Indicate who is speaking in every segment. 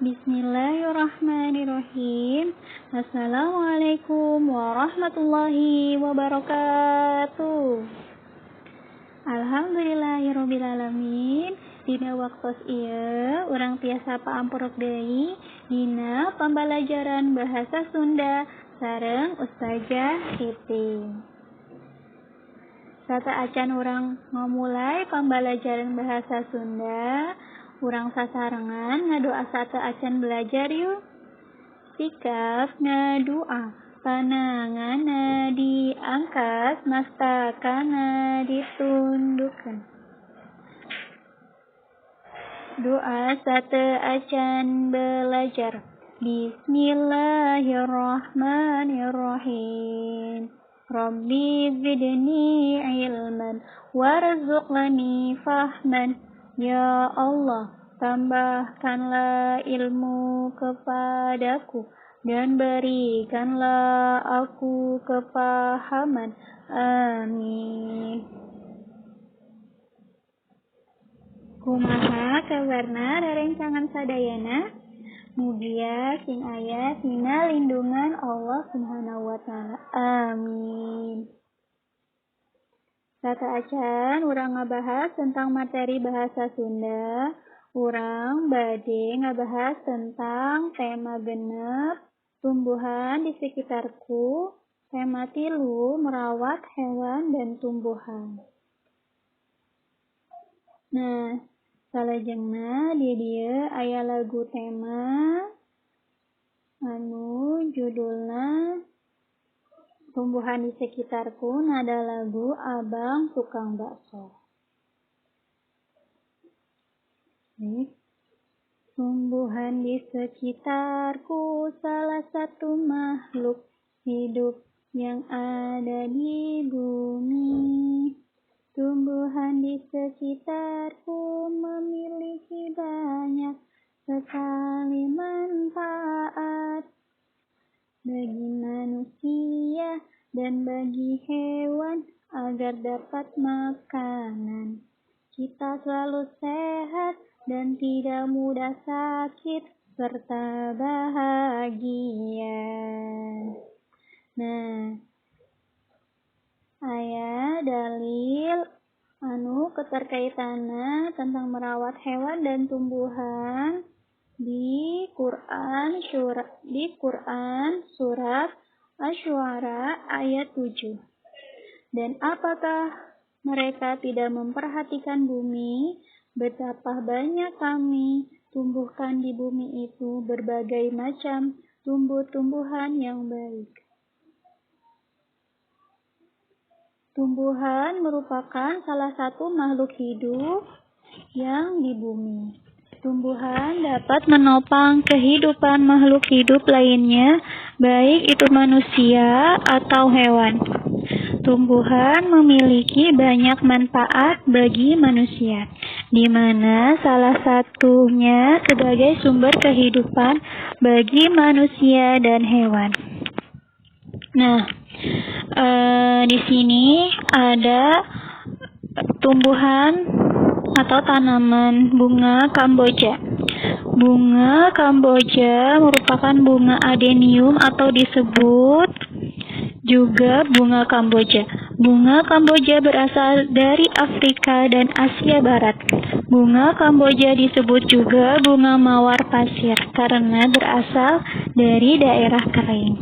Speaker 1: Bismillahirrahmanirrahim. Assalamualaikum warahmatullahi wabarakatuh. Alhamdulillahirrabbilalamin. Dina waktos ieu urang tiasa paampuruk deui dina pembelajaran bahasa Sunda sareng Ustazah Siti. Sata acan urang ngomulai pembelajaran bahasa Sunda, urang sasarengan ngadoa sata acan belajar yuk. Sikap ngadoa, panangana diangkat, mastakana ditundukkan. Doa sata acan belajar. Bismillahirrahmanirrahim. Rabbi zidni ilman warzuqni fahman. Ya Allah, tambahkanlah ilmu kepadaku dan berikanlah aku kepahaman. Amin. Kumaha kabarna rerencangan sadayana? Mugia sing aya tina lindungan Allah Subhanahu wa taala. Amin. Sata acan urang ngabahas tentang materi bahasa Sunda. Urang bade ngabahas tentang tema genep, tumbuhan di sekitarku, tema 3, merawat hewan dan tumbuhan. Nah, salajengna di dieu aya lagu tema judulna Tumbuhan di Sekitarku, nada lagu Abang Tukang Bakso. Tumbuhan di sekitarku salah satu makhluk hidup yang ada di bumi. Tumbuhan di sekitarku memiliki banyak sekali manfaat bagi manusia dan bagi hewan agar dapat makanan. Kita selalu sehat dan tidak mudah sakit serta bahagia. Nah, aya dalil keterkaitanna tentang merawat hewan dan tumbuhan di Quran surat Asy-Syu'ara ayat 7. Dan apakah mereka tidak memperhatikan bumi? Betapa banyak kami tumbuhkan di bumi itu berbagai macam tumbuh-tumbuhan yang baik. Tumbuhan merupakan salah satu makhluk hidup yang di bumi. Tumbuhan dapat menopang kehidupan makhluk hidup lainnya, baik itu manusia atau hewan. Tumbuhan memiliki banyak manfaat bagi manusia, di mana salah satunya sebagai sumber kehidupan bagi manusia dan hewan. Nah, di sini ada tumbuhan atau tanaman bunga Kamboja. Bunga Kamboja merupakan bunga adenium atau disebut juga bunga Kamboja. Bunga Kamboja berasal dari Afrika dan Asia Barat. Bunga Kamboja disebut juga bunga mawar pasir karena berasal dari daerah kering.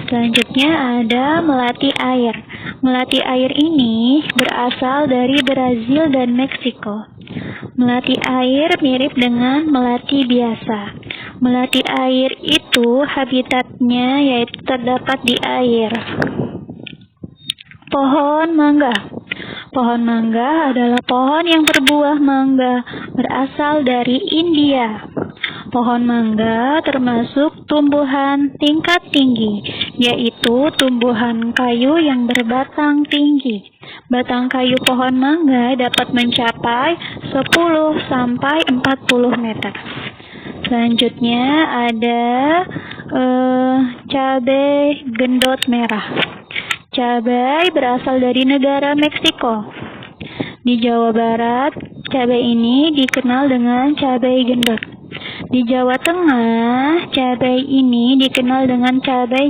Speaker 1: Selanjutnya ada melati air. Melati air ini berasal dari Brazil dan Meksiko. Melati air mirip dengan melati biasa. Melati air itu habitatnya yaitu terdapat di air. Pohon mangga. Pohon mangga adalah pohon yang berbuah mangga, berasal dari India. Pohon mangga termasuk tumbuhan tingkat tinggi, yaitu tumbuhan kayu yang berbatang tinggi. Batang kayu pohon mangga dapat mencapai 10 sampai 40 meter. Selanjutnya ada cabai gendot merah. Cabai berasal dari negara Meksiko. Di Jawa Barat, cabai ini dikenal dengan cabai gendot. Di Jawa Tengah, cabai ini dikenal dengan cabai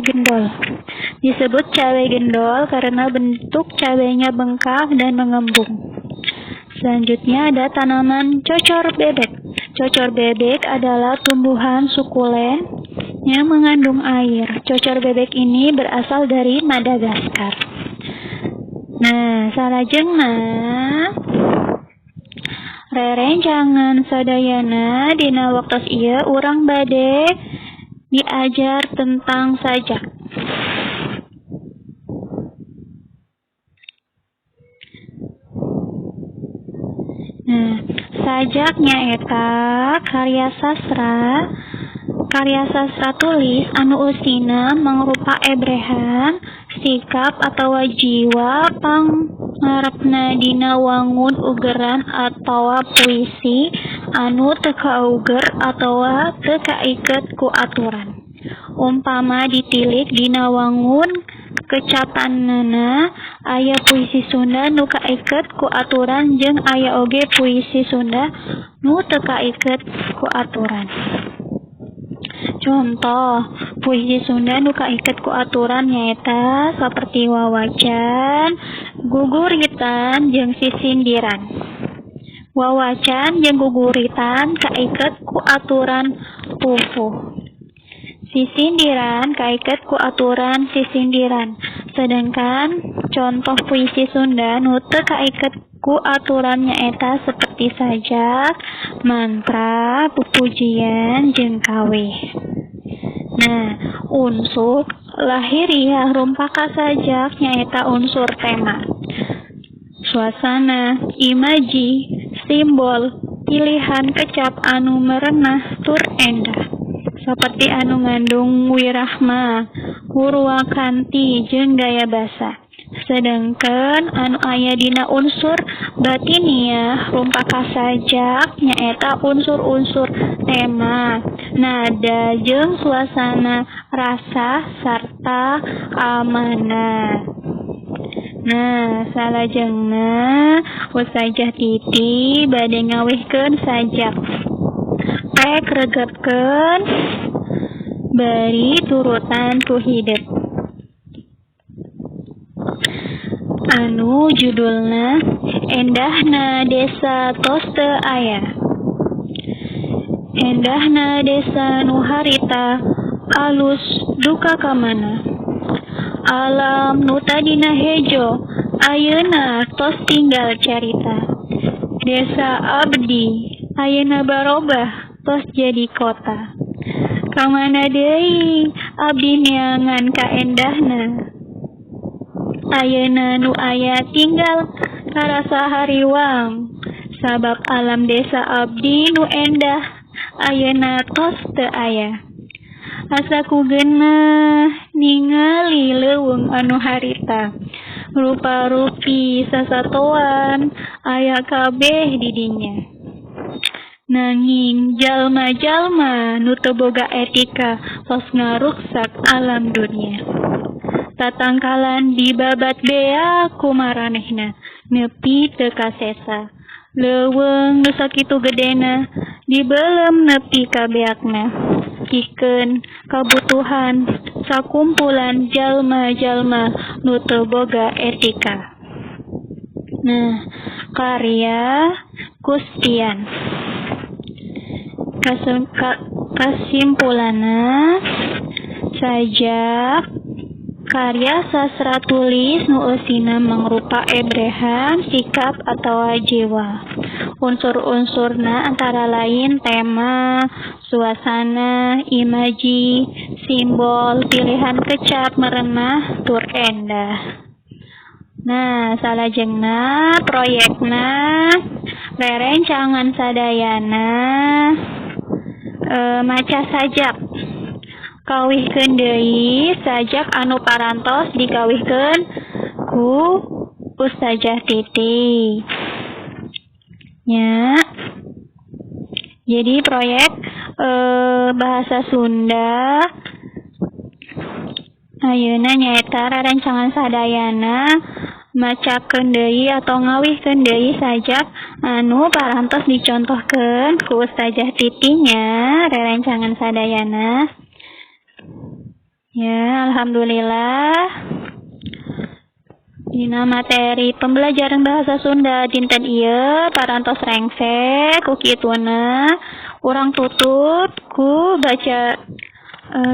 Speaker 1: gendol. Disebut cabai gendol karena bentuk cabainya bengkak dan mengembung. Selanjutnya ada tanaman cocor bebek. Cocor bebek adalah tumbuhan sukulen yang mengandung air. Cocor bebek ini berasal dari Madagaskar. Nah, salajengna rerencangan sadayana dina waktos ieu urang bade diajar tentang sajak. Nah, sajak nyaeta karya sastra tulis anu usina mangrupa ebrehan sikap atawa jiwa pangarepna dina wangun ugeran atawa puisi anu teu kauger atawa teu kaiket ku aturan. Umpama ditilik dina wangun kecapanana aya puisi Sunda nu kaiket ku aturan jeung aya oge puisi Sunda nu teu kaiket ku aturan. Contoh puisi Sunda nu kaiket ku aturan nyaeta saperti wawacan, guguritan, jeung sisindiran. Wawacan jeung guguritan kaiket ku aturan pupuh. Sisindiran kaiket ku aturan sisindiran. Sedangkan contoh puisi Sunda nu teu kaiket ku aturan nyaeta seperti sajak, mantra, pupujian, jeung kawih. Nah, unsur lahiriah rumpaka sajak nyaeta unsur tema, suasana, imaji, simbol, pilihan kecap anu merenah tur endah. Seperti anu ngandung wirahma, hurwakanti, jeung gaya basa. Sedangkan anu aya dina unsur batiniah rumpaka sajak nyaeta unsur-unsur tema, nada, jeung suasana, rasa, sarta amanah. Nah, salajengna Ustazah Titi bade ngawihkeun sajak. Pek regepkeun bari turutan ku hidup. Anu judulna Endahna Desa tos teu aya. Endahna desa nu harita alus duka kamana. Alam nu tadina hejo ayeuna tos tinggal carita. Desa abdi ayeuna barobah tos jadi kota. Kamana deui abdi neangan ka endahna. Ayeuna nu aya tinggal karasa hariwang. Sabab alam desa abdi nu endah ayeuna tos teu aya. Asaku geunah ningali leuweung anu harita. Rupa-rupi sasatoan aya kabeh di dinya. Nanging jalma-jalma nu teu boga etika tos ngaruksak alam dunia. Tatangkalan dibabat bea ku maranehna nepi teu kasesa. Leuweung nu sakitu gedena dibelem nepi ka beakna. Pikeun kabutuhan sakumpulan jalma-jalma nu teu boga etika. Nah, karya Kustian. Kasimpulanna sajak karya sastra tulis nu eusina mangrupa ebrehan sikap atawa jiwa. Unsur-unsurna antara lain tema, suasana, imaji, simbol, pilihan kecap merenah tur endah. Nah, salajengna proyekna rerencangan sadayana maca sajak. Kawihkeun deui sajak anu parantos dikawihkeun ku Ustazah Titi. Nya. Jadi proyek bahasa Sunda ayeuna nyaeta rerencangan sadayana macakeun deui atau ngawihkeun deui sajak anu parantos dicontohkeun ku Ustazah Titinya rerencangan sadayana. Ya, alhamdulillah. Dina materi pembelajaran bahasa Sunda dinten ieu parantos rengsek ku kituna urang tutut ku baca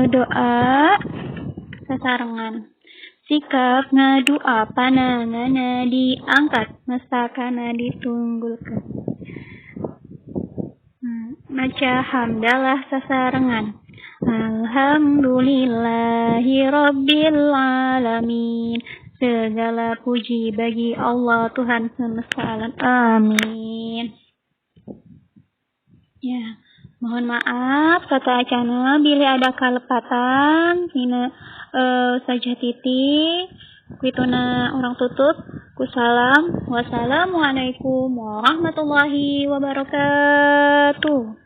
Speaker 1: doa sasarengan. Sikap ngadua pananganna diangkat, mestakana ditunggulkeun. Maca hamdalah sasarengan. Alhamdulillahi Rabbil Alamin. Segala puji bagi Allah Tuhan semesta alam. Amin. Ya, mohon maaf kata acana bila ada kalepatan tina Ustazah Titi kuituna orang tutut kusalam. Wassalamualaikum warahmatullahi wabarakatuh.